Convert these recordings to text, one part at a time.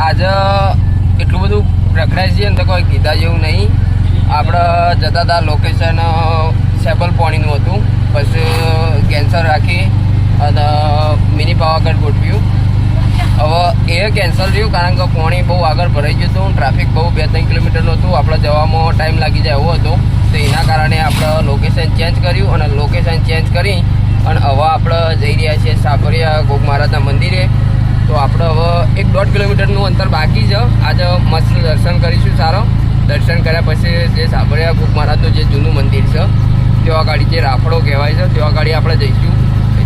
आज એટલું બધું રખડાય છે ને તો કોઈ કીધા જેવું નહીં. આપણે જતા હતા લોકેશન સેબલ પાણીનું હતું, પછી કેન્સલ રાખી અને મિની પાવાગઢ ગોઠવ્યું. હવે એ કેન્સલ થયું કારણ કે પાણી બહુ આગળ ભરાઈ ગયું હતું, ટ્રાફિક બહુ 2-3 કિલોમીટરનું હતું, આપણે જવામાં ટાઈમ લાગી જાય એવો હતો. તો એના કારણે આપણે લોકેશન ચેન્જ કર્યું અને લોકેશન ચેન્જ કરી અને હવે આપણે જઈ રહ્યા છીએ સાબરિયા ગોગ મહારાજના મંદિરે. તો આપણે હવે 1-1.5 કિલોમીટરનું અંતર બાકી છે. આજે મસ્ત દર્શન કરીશું. સારો દર્શન કર્યા પછી જે સાબરિયા ગોગ મહારાજનું જે જૂનું મંદિર છે ત્યાં આગળ જે રાફડો કહેવાય છે ત્યાં આગળ આપણે જઈશું,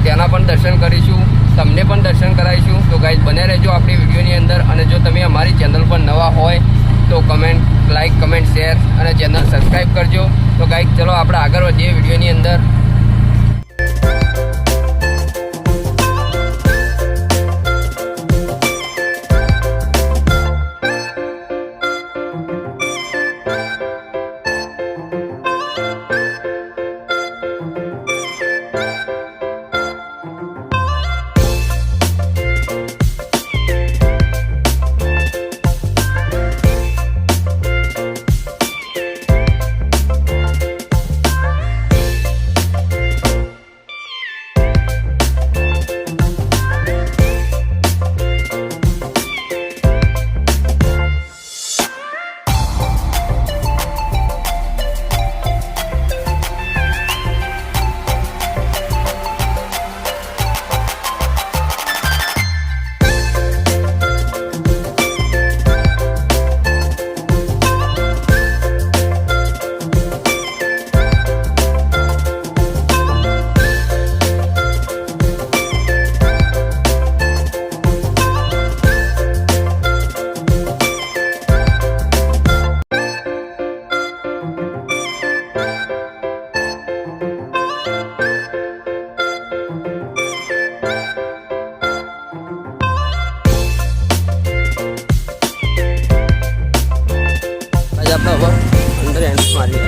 ત્યાંના પણ દર્શન કરીશું, તમને પણ દર્શન કરાવીશું. તો ગાઈઝ બને રહેજો આપણી વિડીયોની અંદર. અને જો તમે અમારી ચેનલ પર નવા હોય તો લાઈક કમેન્ટ શેર અને ચેનલ સબસ્ક્રાઈબ કરજો. તો ગાઈઝ ચલો આપણે આગળ વધીએ વિડીયોની અંદર. આપણે હવે અંદર એન્ટ્રી મારી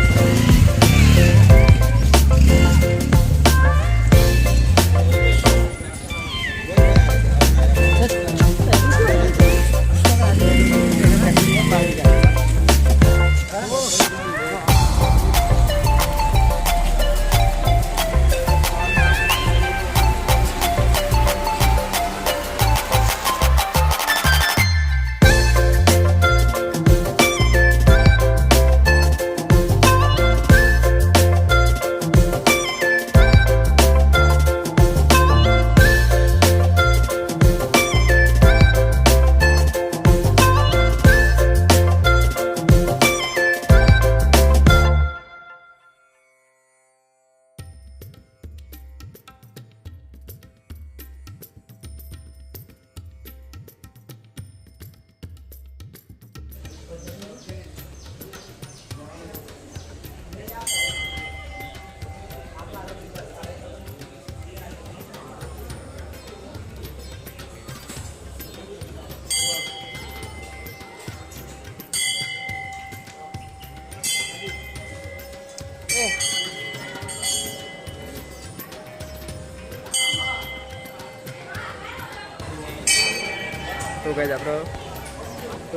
તો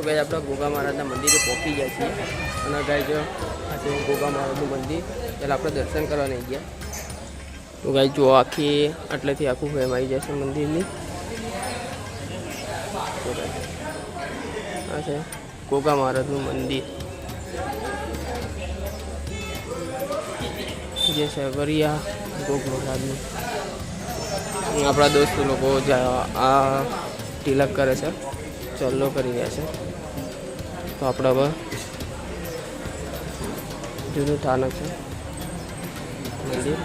ગાઈઝ આપણે ગોગા મહારાજના મંદિરે પહોંચી ગયા છીએ. અને ગાઈઝ આ છે ગોગા મહારાજનું મંદિર. પહેલાં આપણે દર્શન કરવા નહીં ગયા. તો ગાઈઝ જો આટલેથી આખું ફ્રેમ આવી જશે મંદિરની. આ છે ગોગા મહારાજનું મંદિર જે સાબરિયા ગોગ મહારાજનું. આપણા દોસ્તો લોકો આ તિલક કરે છે, ચલ્લો કરી રહ્યા છે. તો આપણે હવે જૂનું સ્થાનક છે મંદિર.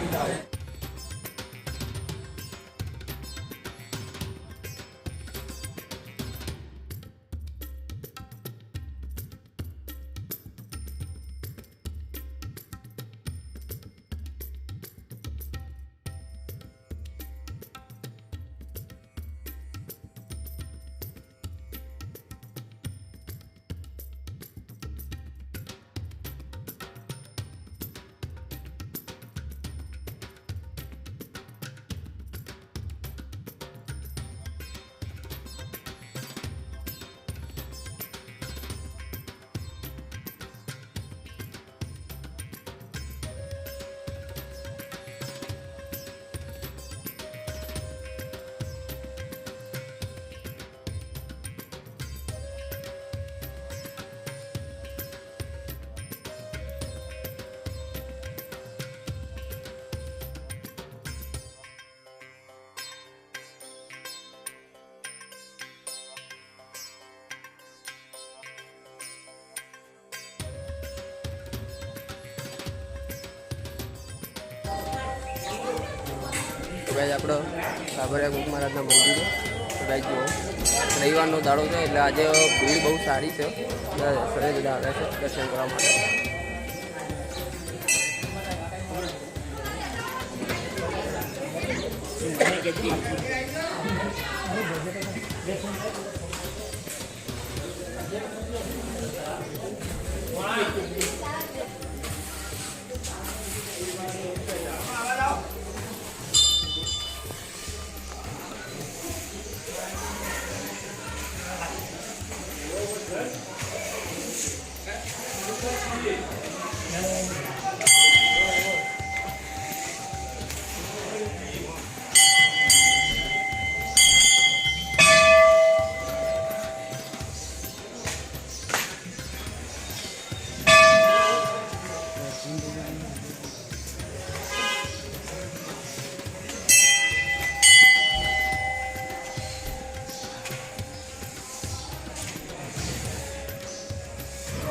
ગાઈઝ આપણો સાબરિયા ગુરુ મહારાજના મંદિરે તો ગાઈઝ જુઓ રવિવારનો દાડો છે એટલે આજે ભીડ બહુ સારી છે, ઘરે બધા આવ્યા છે દર્શન કરવા માટે.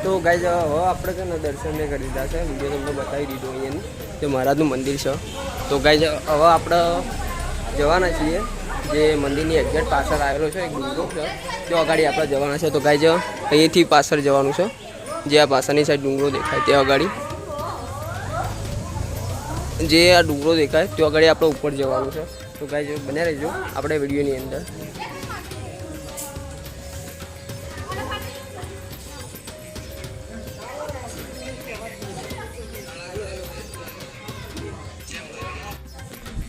તો ગાઈઝ હવે આપણે છે ને દર્શનને કરી દીધા છે, વિડીયો તમને બતાવી દીધો અહીંયાનું જે મહારાજનું મંદિર છે. તો ગાઈઝ હવે આપણે જવાના છીએ જે મંદિરની એક્ઝેક્ટ પાછળ આવેલો છે એક ડુંગરો છે તે અગાડી આપણે જવાના છે. તો ગાઈઝ અહીંથી પાછળ જવાનું છે, જે આ પાછળની સાઈડ ડુંગરો દેખાય તે અગાડી, જે આ ડુંગરો દેખાય તે અગાડી આપણે ઉપર જવાનું છે. તો ગાઈઝ બને રહેજો આપણે વિડીયોની અંદર.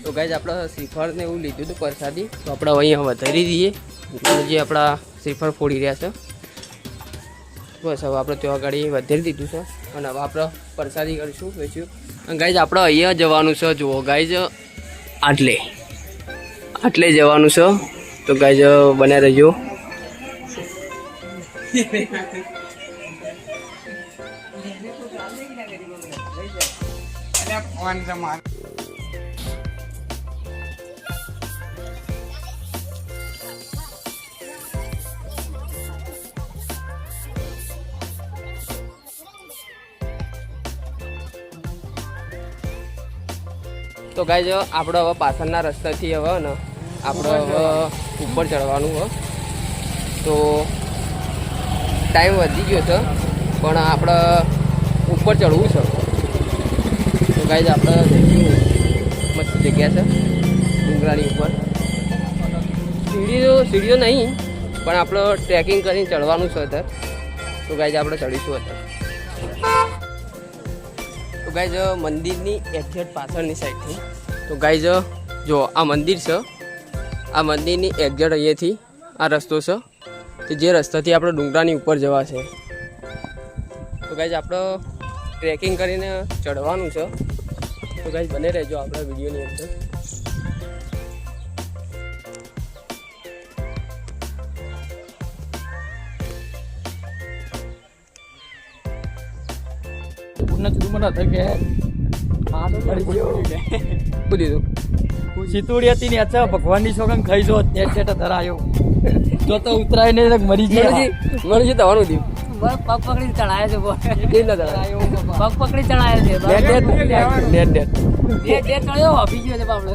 તો ગાઈઝ આપણે શ્રીફળ ને એવું લીધું હતું પ્રસાદી, તો આપણે અહીંયા વધારી દઈએ જે આપણા શ્રીફળ ફોડી રહ્યા છે. બસ હવે આપણે ત્યાં આગળ વધારી દીધું છે અને હવે આપણે પ્રસાદી કરીશું વેચ્યું. અને ગાઈઝ આપણે અહીંયા જવાનું છે, જુઓ ગાઈઝ આટલે જવાનું છે. તો ગાઈઝ બને રહેજો. તો ગાઈઝ આપણે હવે પાછળના રસ્તાથી હવે ને આપણે હવે ઉપર ચડવાનું હોય, તો ટાઈમ વધી ગયો છે પણ આપણે ઉપર ચડવું છે. તો ગાઈઝ આપણે મસ્ત જગ્યા છે ડુંગરાની ઉપર, સીડીઓ નહીં પણ આપણે ટ્રેકિંગ કરીને ચડવાનું છે અત્યારે. તો ગાઈઝ આપણે ચડીશું અત્યારે. તો ગાઈઝ મંદિરની એક્ઝેક્ટ પાછળની સાઈડથી, તો ગાઈઝ જો આ મંદિર છે, આ મંદિરની એક્ઝેક્ટ અહીંયાથી આ રસ્તો છે કે જે રસ્તાથી આપણે ડુંગરાની ઉપર જવા છે. તો ગાઈઝ આપણે ટ્રેકિંગ કરીને ચડવાનું છે. તો ગાઈઝ બને રહેજો આપણા વિડીયોની અંદર. સીતુડી હતી ને અચ્છા ભગવાનની સોગંદ ખાઈ જો ધરાયો જો તો ઉતરાય ને મરી ગયા મળી જતા થવાનું થયું. પગ પકડી ચડાયા છે, પગ પગ પકડી ચડાયા છે. ચડ્યો આપી ગયો છે આપણે.